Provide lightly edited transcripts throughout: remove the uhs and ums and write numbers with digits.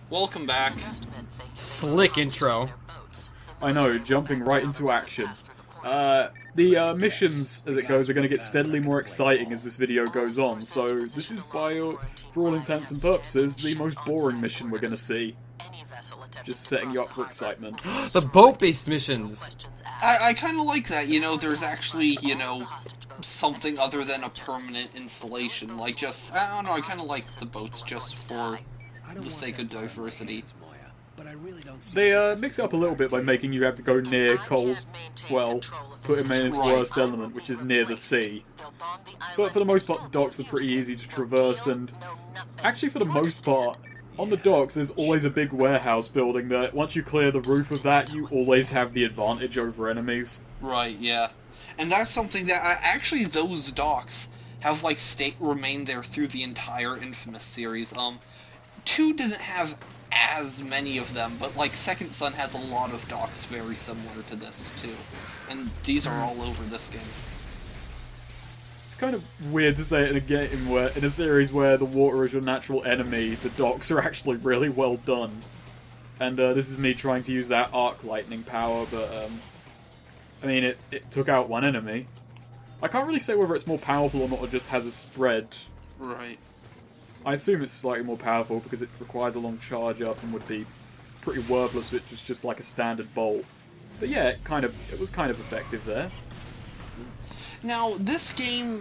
Welcome back. Slick intro. I know, jumping right into action. The missions, as it goes, are going to get steadily more exciting as this video goes on, so this is, for all intents and purposes, the most boring mission we're going to see. Just setting you up for excitement. The boat-based missions! I kind of like that, you know, there's actually, you know, something other than a permanent installation. Like, just, I don't know, I kind of like the boats just for the sake of diversity. They mix it up a little bit by making you have to go near Cole's, well, put him in his worst element, which is near the sea. But for the most part, the docks are pretty easy to traverse, and actually for the most part, on the docks there's always a big warehouse building that, once you clear the roof of that, you always have the advantage over enemies. Right, yeah. And that's something that, actually those docks have, like, remained there through the entire Infamous series. 2 didn't have as many of them, but like Second Son has a lot of docks very similar to this too, and these are all over this game. It's kind of weird to say it in a game where, in a series where the water is your natural enemy, the docks are actually really well done. And this is me trying to use that arc lightning power, but I mean it took out one enemy. I can't really say whether it's more powerful or not, or just has a spread. Right. I assume it's slightly more powerful because it requires a long charge up and would be pretty worthless if it's just like a standard bolt. But yeah, it was kind of effective there. Now, this game,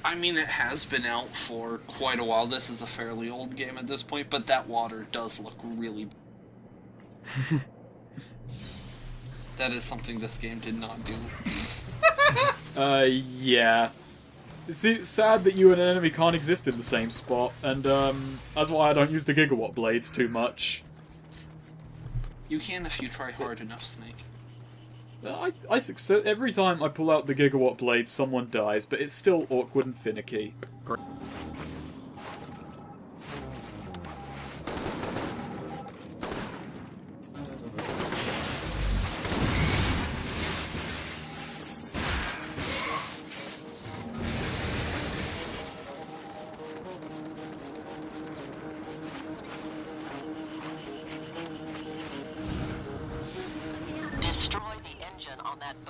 I mean, it has been out for quite a while. This is a fairly old game at this point, but that water does look really... That is something this game did not do. Yeah. It's sad that you and an enemy can't exist in the same spot, and that's why I don't use the Gigawatt Blades too much. You can if you try hard enough, Snake. I succeed every time I pull out the Gigawatt Blade, someone dies, but it's still awkward and finicky.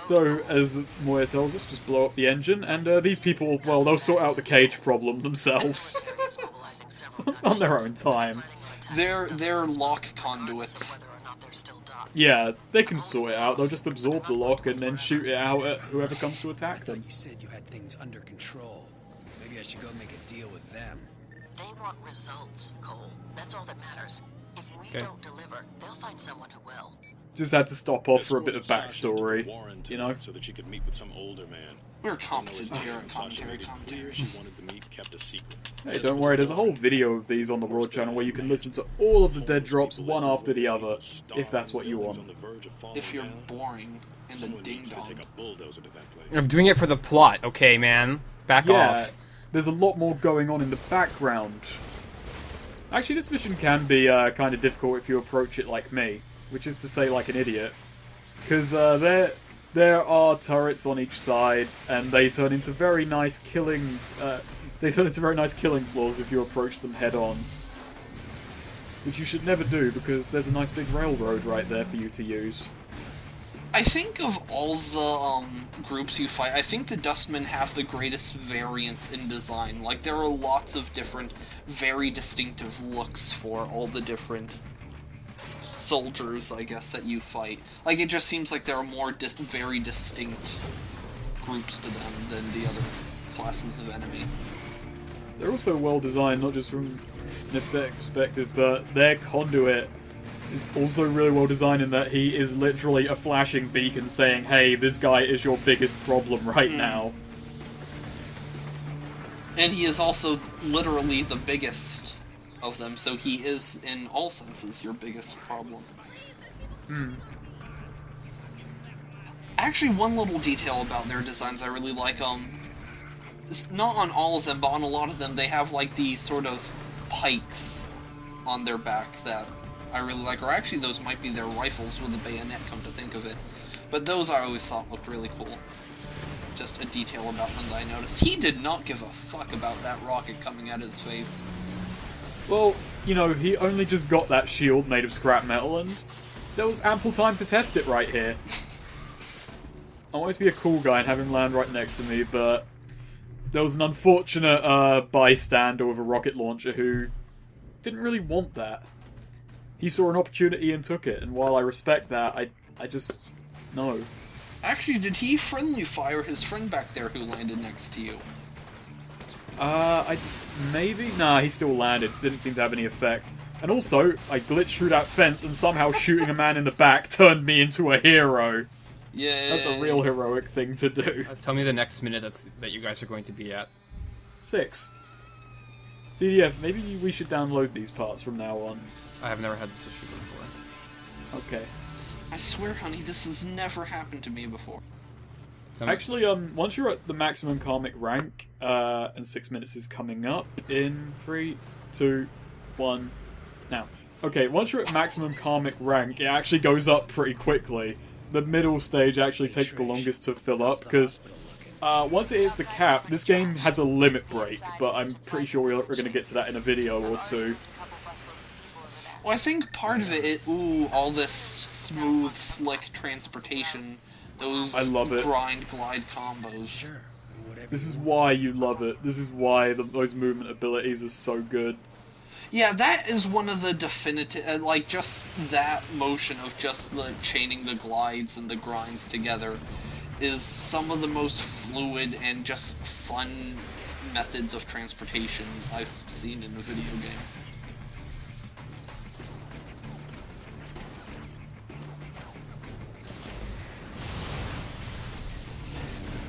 So, as Moya tells us, just blow up the engine, and these people, well, they'll sort out the cage problem themselves. On their own time. They're lock conduits. Yeah, they can sort it out. They'll just absorb the lock and then shoot it out at whoever comes to attack them. You said you had things under control. Maybe I should go make a deal with them. They want results, Cole. That's all that matters. If we don't deliver, they'll find someone who will. Just had to stop off for a bit of backstory, you know? So that she could meet with some older man. We're competent here at commentary. Hey, don't worry, there's a whole video of these on the Raw channel where you can listen to all of the dead drops one after the other, if that's what you want. If you're boring and a ding-dong. I'm doing it for the plot, okay, man? Back off. There's a lot more going on in the background. Actually, this mission can be kind of difficult if you approach it like me. Which is to say, like an idiot, because there are turrets on each side, and they turn into very nice killing. Floors if you approach them head on, which you should never do because there's a nice big railroad right there for you to use. I think of all the groups you fight, I think the Dustmen have the greatest variance in design. Like, there are lots of different, very distinctive looks for all the different soldiers, I guess, that you fight. Like, it just seems like there are more very distinct groups to them than the other classes of enemy. They're also well designed, not just from an aesthetic perspective, but their conduit is also really well designed in that he is literally a flashing beacon saying, hey, this guy is your biggest problem right now. And he is also literally the biggest of them, so he is, in all senses, your biggest problem. Actually, one little detail about their designs I really like, not on all of them, but on a lot of them, they have, like, these sort of pikes on their back that I really like, or actually those might be their rifles with a bayonet, come to think of it. But those I always thought looked really cool. Just a detail about them that I noticed. He did not give a fuck about that rocket coming at his face. Well, you know, he only just got that shield made of scrap metal, and there was ample time to test it right here. I wanted to be a cool guy and have him land right next to me, but there was an unfortunate bystander with a rocket launcher who didn't really want that. He saw an opportunity and took it, and while I respect that, I just... no. Actually, did he friendly fire his friend back there who landed next to you? Maybe? Nah, he still landed. Didn't seem to have any effect. And also, I glitched through that fence and somehow shooting a man in the back turned me into a hero. Yeah. That's a real heroic thing to do. Tell me the next minute that you guys are going to be at. 6. TDF, maybe we should download these parts from now on. I have never had this issue before. Okay. I swear, honey, this has never happened to me before. Actually, once you're at the maximum karmic rank, and 6 minutes is coming up in 3, 2, 1, now. Okay, once you're at maximum karmic rank, it actually goes up pretty quickly. The middle stage actually takes the longest to fill up, because once it hits the cap, this game has a limit break, but I'm pretty sure we're going to get to that in a video or two. Well, I think part of it, all this smooth, slick transportation, those I love it. grind glide combos. Sure. Whatever This you is want. why you love it. This is why those movement abilities are so good. Yeah, that is one of the definitive, like, just that motion of just the chaining the glides and the grinds together is some of the most fluid and just fun methods of transportation I've seen in a video game.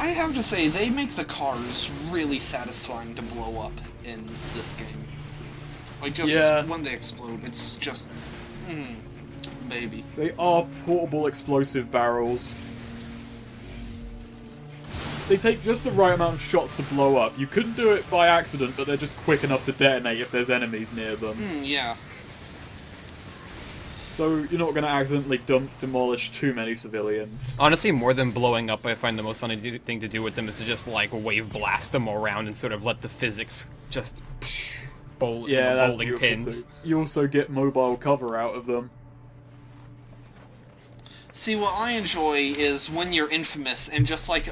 I have to say, they make the cars really satisfying to blow up in this game. Like, just when they explode, it's just... baby. They are portable explosive barrels. They take just the right amount of shots to blow up. You couldn't do it by accident, but they're just quick enough to detonate if there's enemies near them. Yeah. So you're not going to accidentally demolish too many civilians. Honestly, more than blowing up, I find the most funny thing to do with them is to just, like, wave blast them around and sort of let the physics just bowl, That's bowling beautiful pins. too. You also get mobile cover out of them. See, what I enjoy is when you're infamous and just, like,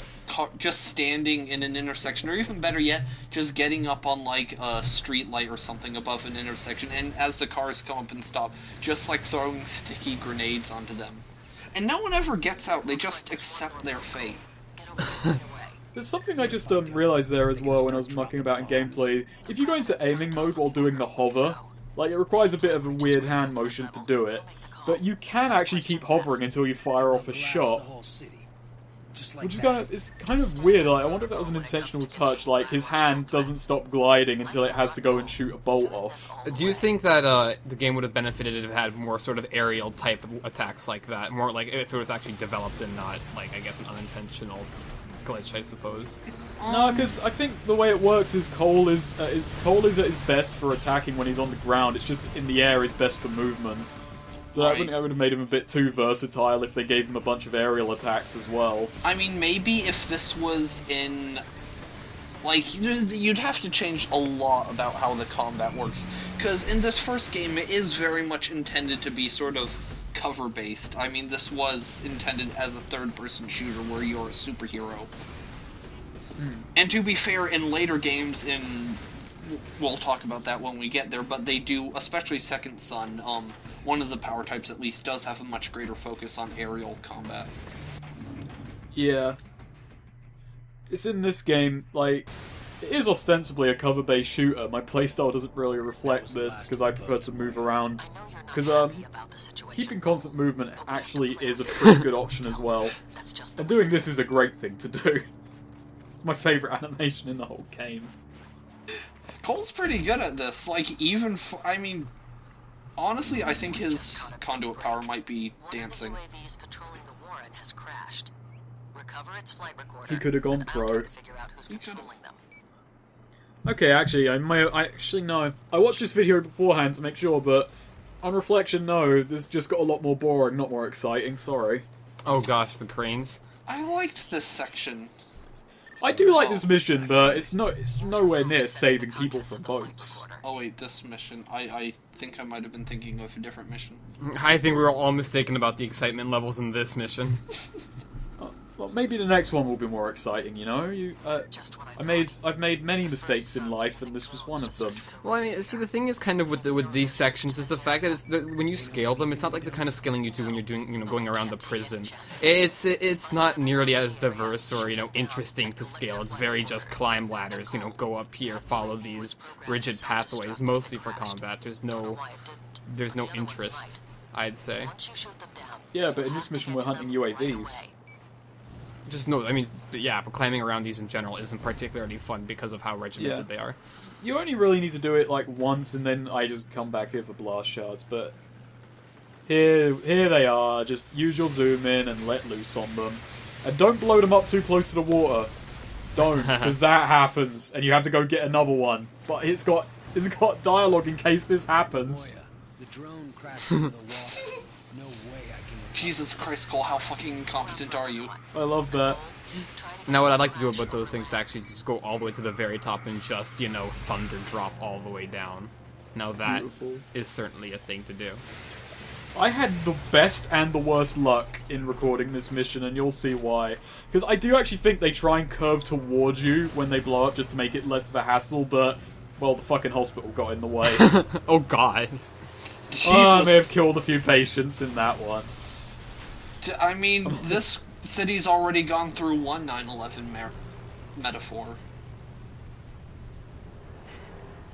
just standing in an intersection, or even better yet, just getting up on, like, a street light or something above an intersection, and as the cars come up and stop, just, like, throwing sticky grenades onto them. And no one ever gets out, they just accept their fate. There's something I just realised there as well when I was mucking about in gameplay. If you go into aiming mode while doing the hover, like, it requires a bit of a weird hand motion to do it, but you can actually keep hovering until you fire off a shot. Which is it's kind of weird. Like, I wonder if that was an intentional touch. Like, his hand doesn't stop gliding until it has to go and shoot a bolt off. Do you think that the game would have benefited if it had more sort of aerial type attacks like that? More like if it was actually developed and not, like, I guess, an unintentional glitch, I suppose. No, because I think the way it works is Cole is at his best for attacking when he's on the ground. It's just in the air is best for movement. So I think that would have made him a bit too versatile if they gave him a bunch of aerial attacks as well. I mean, maybe if this was in... Like, you'd have to change a lot about how the combat works. Because in this first game, it is very much intended to be sort of cover-based. I mean, this was intended as a third-person shooter where you're a superhero. And to be fair, in later games, we'll talk about that when we get there, but they do, especially Second Son, one of the power types at least, does have a much greater focus on aerial combat. Yeah. It's in this game, like, it is ostensibly a cover-based shooter. My playstyle doesn't really reflect this, because I prefer to move around. Because, keeping constant movement actually is a pretty good option as well. And doing this is a great thing to do. It's my favourite animation in the whole game. Cole's pretty good at this, like, even I mean, honestly, I think his conduit power might be dancing. He could have gone pro. He could have. Okay, actually, no. I watched this video beforehand to make sure, but on reflection, no, this just got a lot more boring, not more exciting, sorry. Oh gosh, the cranes. I liked this section. I do like this mission, but it's nowhere near saving people from boats. Oh wait, this mission. I think I might have been thinking of a different mission. I think we were all mistaken about the excitement levels in this mission. Well, maybe the next one will be more exciting, you know? I've made many mistakes in life, and this was one of them. Well, I mean, see, the thing is kind of with these sections is the fact that when you scale them, it's not like the kind of scaling you do when you're doing, going around the prison. It's not nearly as diverse or, interesting to scale. It's very just climb ladders, go up here, follow these rigid pathways, mostly for combat. There's no interest, I'd say. Yeah, but in this mission we're hunting UAVs. But climbing around these in general isn't particularly fun because of how regimented they are. You only really need to do it like once, and then I just come back here for blast shards. But here they are. Just use your zoom in and let loose on them, and don't blow them up too close to the water. Don't, because that happens, and you have to go get another one. But it's got dialogue in case this happens. The drone crashed into the wall. No way I can. Jesus Christ, Cole, how fucking incompetent are you? I love that. Now, what I'd like to do about those things is actually just go all the way to the very top and just, thunder drop all the way down. Now that is certainly a thing to do. I had the best and the worst luck in recording this mission, and you'll see why. Because I do actually think they try and curve towards you when they blow up just to make it less of a hassle, but, well, the fucking hospital got in the way. Oh, God. Jesus. I may have killed a few patients in that one. I mean, this city's already gone through one 9/11 metaphor.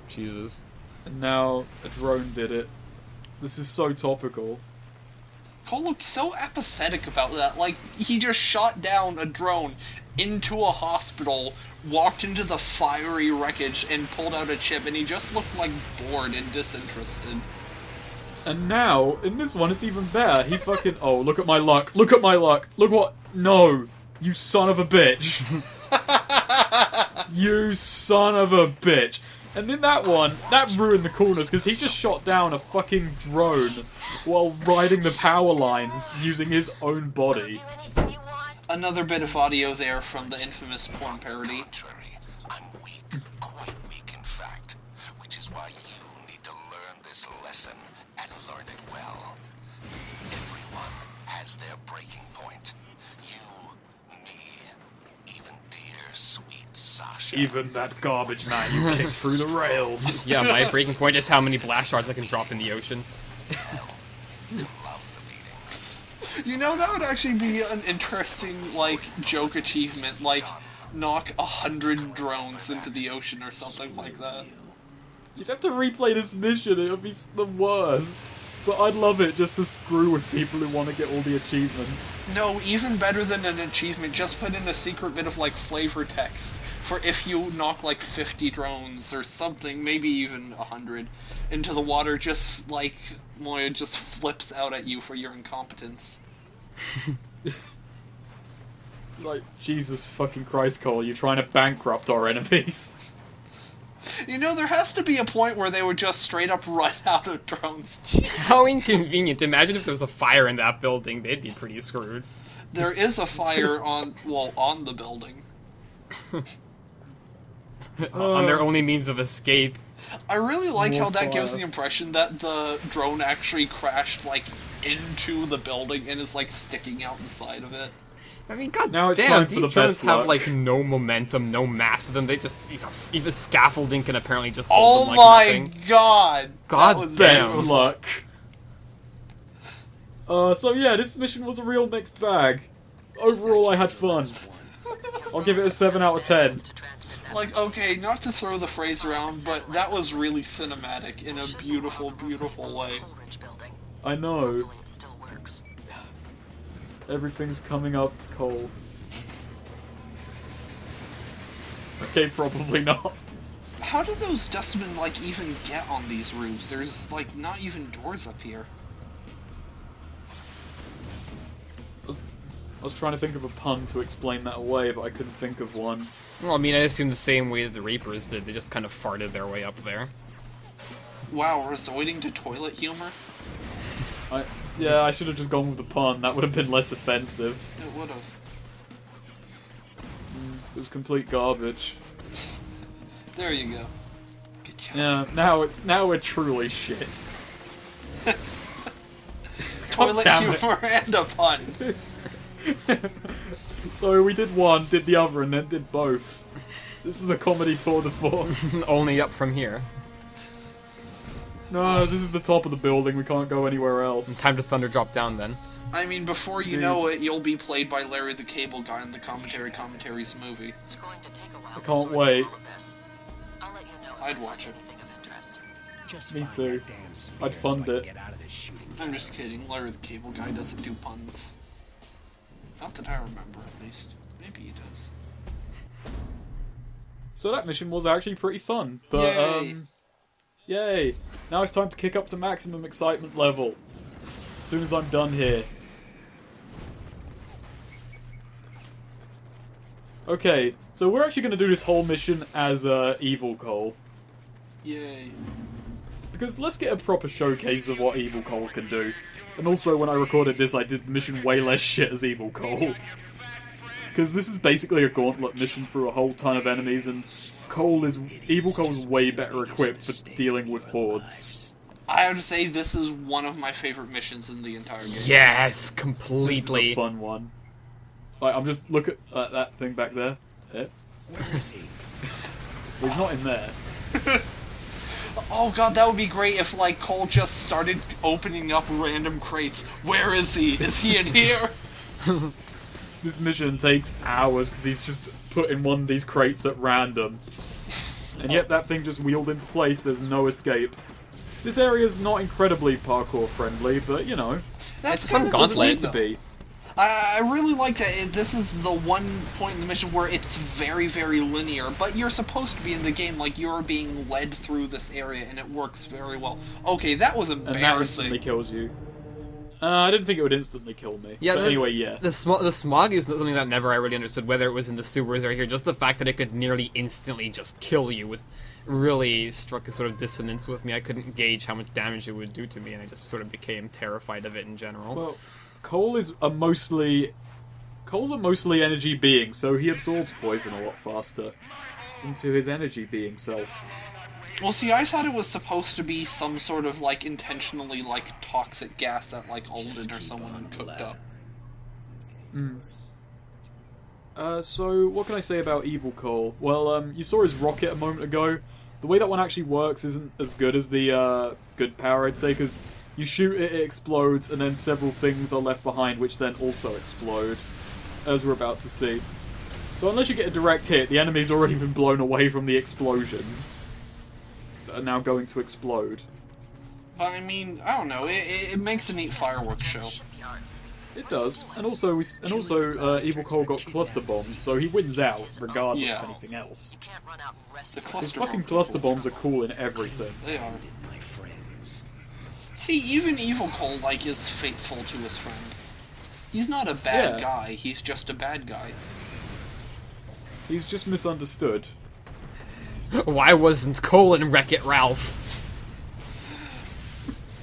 Jesus. And now a drone did it. This is so topical. Cole looked so apathetic about that. Like, he just shot down a drone into a hospital, walked into the fiery wreckage, and pulled out a chip, and he just looked, like, bored and disinterested. And now, in this one, it's even better. He fucking... Oh, look at my luck. Look at my luck. Look what... No. You son of a bitch. You son of a bitch. And in that one, that ruined the corners, because he just shot down a fucking drone while riding the power lines using his own body. Another bit of audio there from the infamous porn parody. I'm weak, quite weak in fact, which is why you need to learn this lesson and learn it well. Everyone has their breaking point. You, me, even dear sweet Sasha. Even that garbage man you kicked through the rails. Yeah, my breaking point is how many blast shards I can drop in the ocean. You know, that would actually be an interesting, like, joke achievement, like, knock 100 drones into the ocean or something like that. You'd have to replay this mission, it would be the worst. But I'd love it just to screw with people who want to get all the achievements. No, even better than an achievement, just put in a secret bit of, like, flavor text for if you knock, like, 50 drones or something, maybe even 100, into the water, just, like, Moya just flips out at you for your incompetence. Like, Jesus fucking Christ, Cole, you're trying to bankrupt our enemies. You know, there has to be a point where they would just straight up run out of drones. How inconvenient. Imagine if there was a fire in that building. They'd be pretty screwed. There is a fire on the building. On their only means of escape. I really like More how that gives fire. the impression that the drone actually crashed, like, into the building and is, like, sticking out the side of it. I mean, god Now it's damn, time for these the drones best have, luck. like, no momentum, no mass to them. They just... Even scaffolding can apparently just Oh hold them like my nothing. god! God That was Best Damn. luck. So yeah, this mission was a real mixed bag. Overall, I had fun. I'll give it a 7 out of 10. Like, okay, not to throw the phrase around, but that was really cinematic in a beautiful, beautiful way. I know. Everything's coming up, Cole. Okay, probably not. How do those dustmen, like, even get on these roofs? There's, like, not even doors up here. I was trying to think of a pun to explain that away, but I couldn't think of one. Well, I mean, I assume the same way that the Reapers did. They just kind of farted their way up there. Wow, resorting to toilet humor? Yeah, I should have just gone with the pun. That would have been less offensive. It would've. It was complete garbage. There you go. Good job. Yeah, now we're truly shit. Toilet damn it. humor and a pun. So we did one, did the other, and then did both. This is a comedy tour de force. Only up from here. No, this is the top of the building. We can't go anywhere else. Time to thunder drop down then. I mean, before you know it, you'll be played by Larry the Cable Guy in the Commentaries movie. It's going to take a while I to can't sort wait. all of this. I'll let you know if I'd I watch find it. anything of interest. Just Me find too. that damn spear I'd fund so I it. can get out of this shooting. I'm just kidding. Larry the Cable Guy doesn't do puns. Not that I remember, at least. Maybe he does. So that mission was actually pretty fun. But, Yay. yay! Now it's time to kick up to maximum excitement level. As soon as I'm done here. Okay, so we're actually going to do this whole mission as Evil Cole. Yay. Because let's get a proper showcase of what Evil Cole can do. And also, when I recorded this, I did the mission way less shit as Evil Cole. Because this is basically a gauntlet mission through a whole ton of enemies, and Evil Cole's way better equipped for dealing with hordes. I have to say, this is one of my favorite missions in the entire game. Yes, This is completely. a fun one. Like, I'm just look at that thing back there. Where is he? He's not in there. Oh god, that would be great if, like, Cole just started opening up random crates. Where is he? Is he in here? This mission takes hours because he's just putting one of these crates at random. And yet that thing just wheeled into place, there's no escape. This area is not incredibly parkour friendly, but you know, That's It's a fun kind of gauntlet. need to be. I really like that this is the one point in the mission where it's very, very linear, but you're supposed to be in the game like you're being led through this area, and it works very well. Okay, that was And that embarrassing. instantly kills you. I didn't think it would instantly kill me. Yeah, but the- anyway, yeah. The smog is something that never I really understood, whether it was in the sewers or here. Just the fact that it could nearly instantly just kill you really struck a sort of dissonance with me. I couldn't gauge how much damage it would do to me, and I just sort of became terrified of it in general. Well, Cole's a mostly energy being, so he absorbs poison a lot faster into his energy being self. Well, see, I thought it was supposed to be some sort of, like, intentionally, like, toxic gas that, like, Alden or someone cooked up. So, what can I say about Evil Cole? Well, you saw his rocket a moment ago. The way that one actually works isn't as good as the good power, I'd say, because you shoot it, it explodes, and then several things are left behind which then also explode, as we're about to see. So unless you get a direct hit, the enemy's already been blown away from the explosions that are now going to explode. But, I mean, I don't know, it makes a neat fireworks show. It does, and also Evil Cole got cluster bombs, so he wins out regardless Yeah. of anything else. You can't run out and rescue The His cluster fucking bombs are cluster cool. bombs are cool in everything. They are. My friends. See, even Evil Cole, like, is faithful to his friends. He's not a bad Yeah. guy, he's just a bad guy. He's just misunderstood. Why wasn't Cole in Wreck-It Ralph?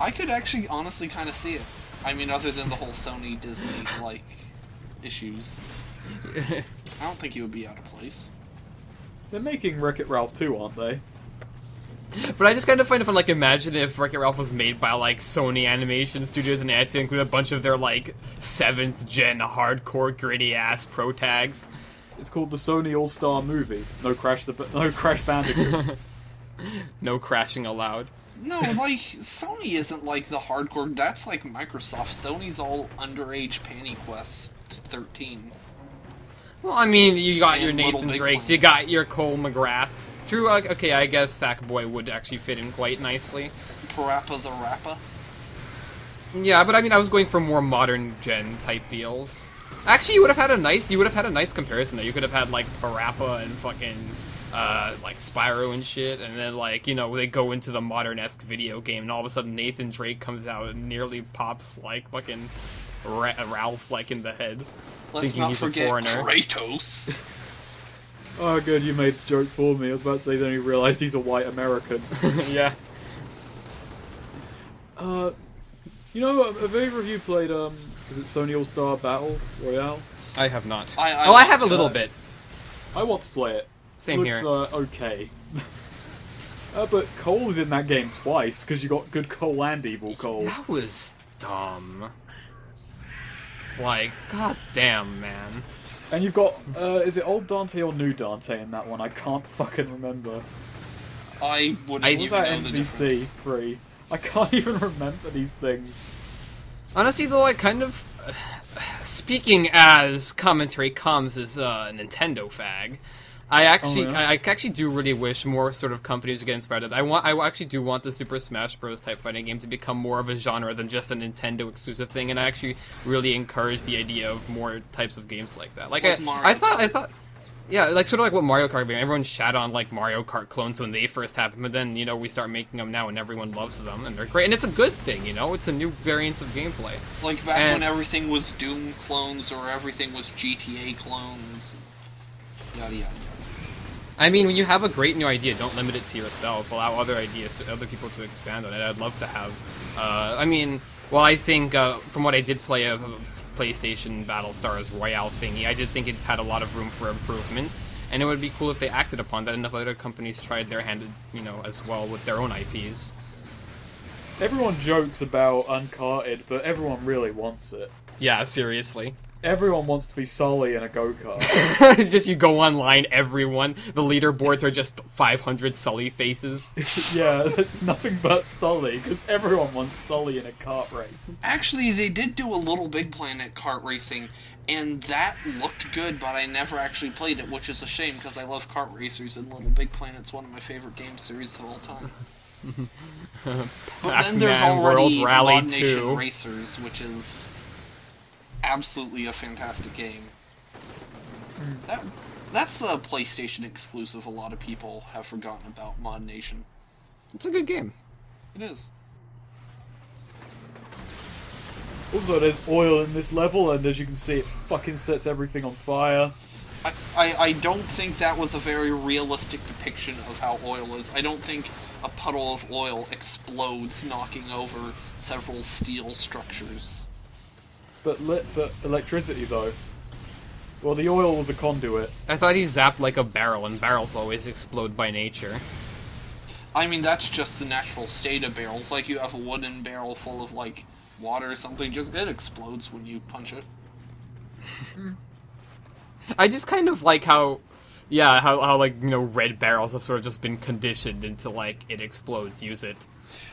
I could actually honestly kind of see it. I mean, other than the whole Sony Disney like issues, I don't think he would be out of place. They're making Wreck-It Ralph 2, aren't they? But I just kind of find it fun, like, imagine if Wreck-It Ralph was made by, like, Sony Animation Studios and they had to include a bunch of their, like, 7th gen hardcore gritty-ass pro tags. It's called the Sony All-Star Movie. No Crash Bandicoot. No crashing allowed. No, like Sony isn't like the hardcore. That's like Microsoft. Sony's all underage Panty Quest 13. Well, I mean, you got And your Little Nathan Big Drakes, Planet. you got your Cole McGraths. True, okay, I guess Sackboy would actually fit in quite nicely. Parappa the Rappa. Yeah, but I mean, I was going for more modern gen type deals. Actually, you would have had a nice comparison there. You could have had like Parappa and fucking like Spyro and shit, and then like, you know, they go into the modern-esque video game, and all of a sudden Nathan Drake comes out and nearly pops like fucking Ralph like in the head. Let's Thinking not he's a forget foreigner. Kratos. Oh, good, you made the joke for me. I was about to say, then he realised he's a white American. Yeah. You know, have either of you played, is it Sony All-Star Battle Royale? I have not. I I have a little bit. I want to play it. Same Looks, here. Okay. But Cole is in that game twice, because you got good Cole and evil Cole. That was dumb. Like, god damn, man. And you've got, is it old Dante or new Dante in that one? I can't fucking remember. I wouldn't What even was that know the NBC difference. 3? I can't even remember these things. Honestly, though, I kind of... speaking as commentary comms as a Nintendo fag, I actually, I actually do really wish more sort of companies would get inspired. I actually do want the Super Smash Bros. Type fighting game to become more of a genre than just a Nintendo exclusive thing, and I actually really encourage the idea of more types of games like that. Like I thought, yeah, like sort of like what Mario Kart became. Everyone shat on like Mario Kart clones when they first happened, but then we start making them now, and everyone loves them, and they're great, and it's a good thing. It's a new variant of gameplay. Like back when everything was Doom clones or everything was GTA clones. Yada yada. I mean, when you have a great new idea, don't limit it to yourself. Allow other people to expand on it. I'd love to have. I mean, well, I think from what I did play of PlayStation Battlestars Royale thingy, I did think it had a lot of room for improvement, and it would be cool if they acted upon that. And if other companies tried their hand, as well with their own IPs. Everyone jokes about Uncharted, but everyone really wants it. Yeah, seriously. Everyone wants to be Sully in a go-kart. Just you go online, everyone. The leaderboards are just 500 Sully faces. Yeah, there's nothing but Sully, because everyone wants Sully in a kart race. Actually, they did do a Little Big Planet kart racing, and that looked good, but I never actually played it, which is a shame, because I love kart racers, and Little Big Planet's one of my favorite game series of all time. But then there's already Mod Nation Racers, which is absolutely a fantastic game. That's a PlayStation exclusive. A lot of people have forgotten about Mod Nation. It's a good game. It is. Also, there's oil in this level, and as you can see, it fucking sets everything on fire. I don't think that was a very realistic depiction of how oil is. I don't think a puddle of oil explodes, knocking over several steel structures. But electricity, though. Well, the oil was a conduit. I thought he zapped like a barrel, and barrels always explode by nature. I mean, that's just the natural state of barrels. Like, you have a wooden barrel full of, like, water or something, it explodes when you punch it. I just kind of like how like, red barrels have sort of just been conditioned into, like, it explodes, use it.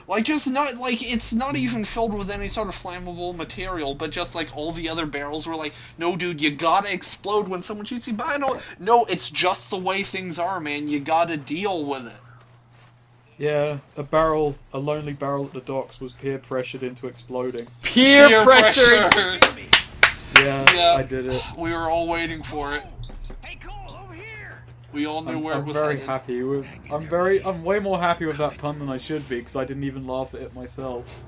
Like, just not, like, it's not even filled with any sort of flammable material, but just, like, all the other barrels were like, no, dude, you gotta explode when someone shoots you, but no, it's just the way things are, man, you gotta deal with it. Yeah, a lonely barrel at the docks was peer pressured into exploding. Peer pressure! Yeah, I did it. We were all waiting for it. Hey, Cole, over here! We all knew where it was headed. I'm way more happy with that pun than I should be, because I didn't even laugh at it myself.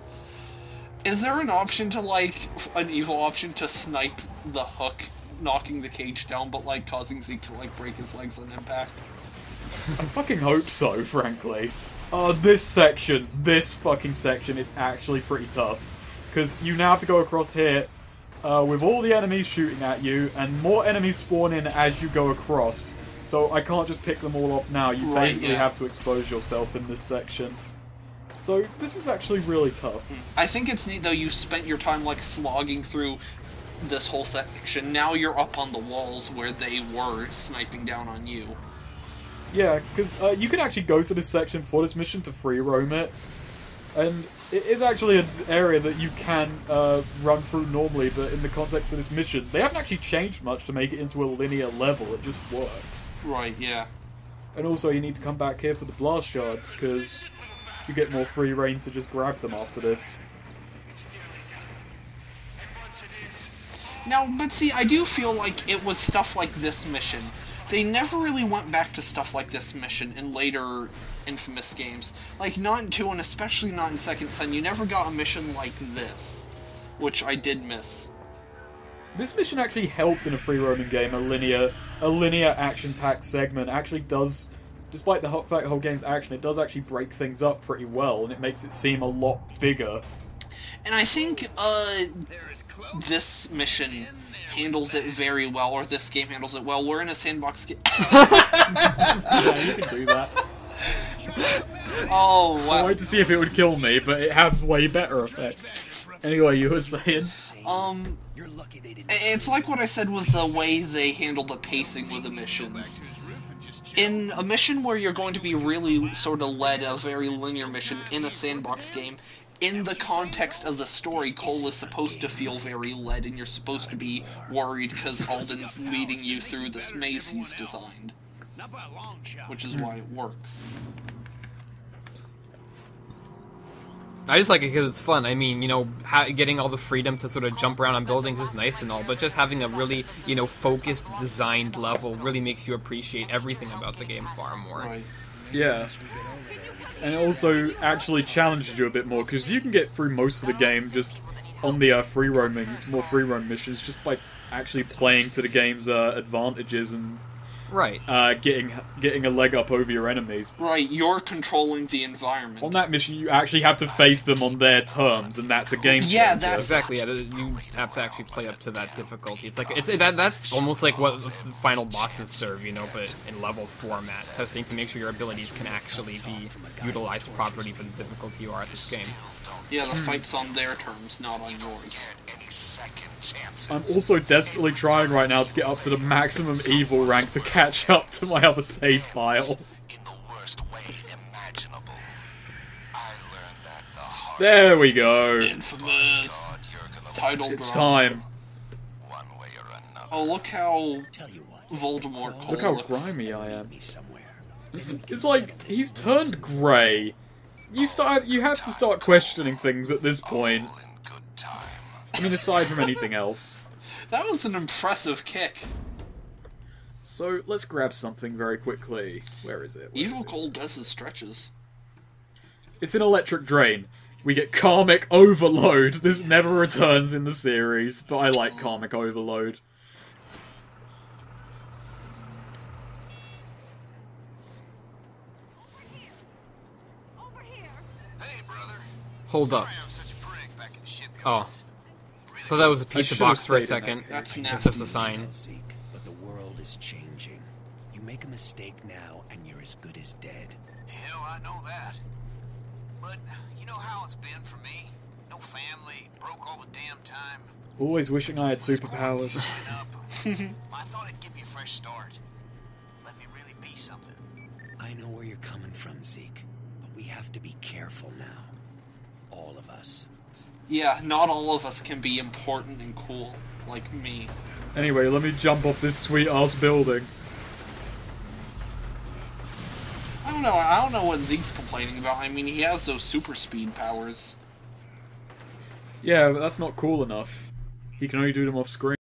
Is there an option to, like, an evil option to snipe the Hook, knocking the cage down, but, like, causing Zeke to, like, break his legs on impact? I fucking hope so, frankly. This fucking section is actually pretty tough. Because you now have to go across here with all the enemies shooting at you, and more enemies spawn in as you go across. So I can't just pick them all off now, you basically have to expose yourself in this section. So this is actually really tough. I think it's neat, though, you spent your time, like, slogging through this whole section. Now you're up on the walls where they were sniping down on you. Yeah, because you can actually go to this section for this mission to free roam it, and it is actually an area that you can run through normally, but in the context of this mission, they haven't actually changed much to make it into a linear level, it just works. Right, yeah. And also you need to come back here for the blast shards, because you get more free reign to just grab them after this. Now, but see, I do feel like it was stuff like this mission. They never really went back to stuff like this mission in later Infamous games. Like, not in 2, and especially not in Second Son. You never got a mission like this, which I did miss. This mission actually helps in a free roaming game. A linear action-packed segment actually does, despite the fact the whole game's action, it does actually break things up pretty well, and it makes it seem a lot bigger. And I think this mission handles it very well, or this game handles it well. We're in a sandbox game. Yeah, you can do that. Oh, wow. I wanted to see if it would kill me, but it has way better effects. Anyway, you were saying? You're lucky they didn't. It's like what I said with the way they handle the pacing with the missions. In a mission where you're going to be really sort of led a very linear mission in a sandbox game, in the context of the story, Cole is supposed to feel very led, and you're supposed to be worried because Alden's leading you through this maze he's designed. Which is why it works. I just like it because it's fun. I mean, you know, getting all the freedom to sort of jump around on buildings is nice and all, but just having a really, you know, focused, designed level really makes you appreciate everything about the game far more. Right. Yeah. And it also actually challenges you a bit more, because you can get through most of the game just on the more free roam missions, just by actually playing to the game's advantages and Right. Getting a leg up over your enemies. Right, you're controlling the environment. On that mission, you actually have to face them on their terms, and that's a game changer. Yeah, that's exactly. Yeah, you have to actually play up to that difficulty. It's like that's almost like what the final bosses serve, you know, but in level format, testing to make sure your abilities can actually be utilized properly for the difficulty you are at this game. Yeah, the fight's on their terms, not on yours. I'm also desperately trying right now to get up to the maximum evil rank to catch up to my other save file. There we go. Infamous. Title It's drop. time. Oh, look how Voldemort Cole Look how looks. grimy I am. It's like, he's turned grey. You have to start questioning things at this point. I mean, aside from anything else. That was an impressive kick. So, let's grab something very quickly. Where is it? Evil Cole does his stretches. It's an electric drain. We get Karmic Overload. This never returns in the series, but I like Karmic Overload. Hold up. Oh. I thought that was a piece of box for a second. That's It's nasty. just a sign. But the world is changing. You make a mistake now, and you're as good as dead. Hell, I know that. But you know how it's been for me? No family, broke all the damn time. Always wishing I had superpowers. I thought I'd give you a fresh start. Let me really be something. I know where you're coming from, Zeke, but we have to be careful now. All of us. Yeah, not all of us can be important and cool, like me. Anyway, let me jump off this sweet-ass building. I don't know what Zeke's complaining about. I mean, he has those super speed powers. Yeah, but that's not cool enough. He can only do them off screen.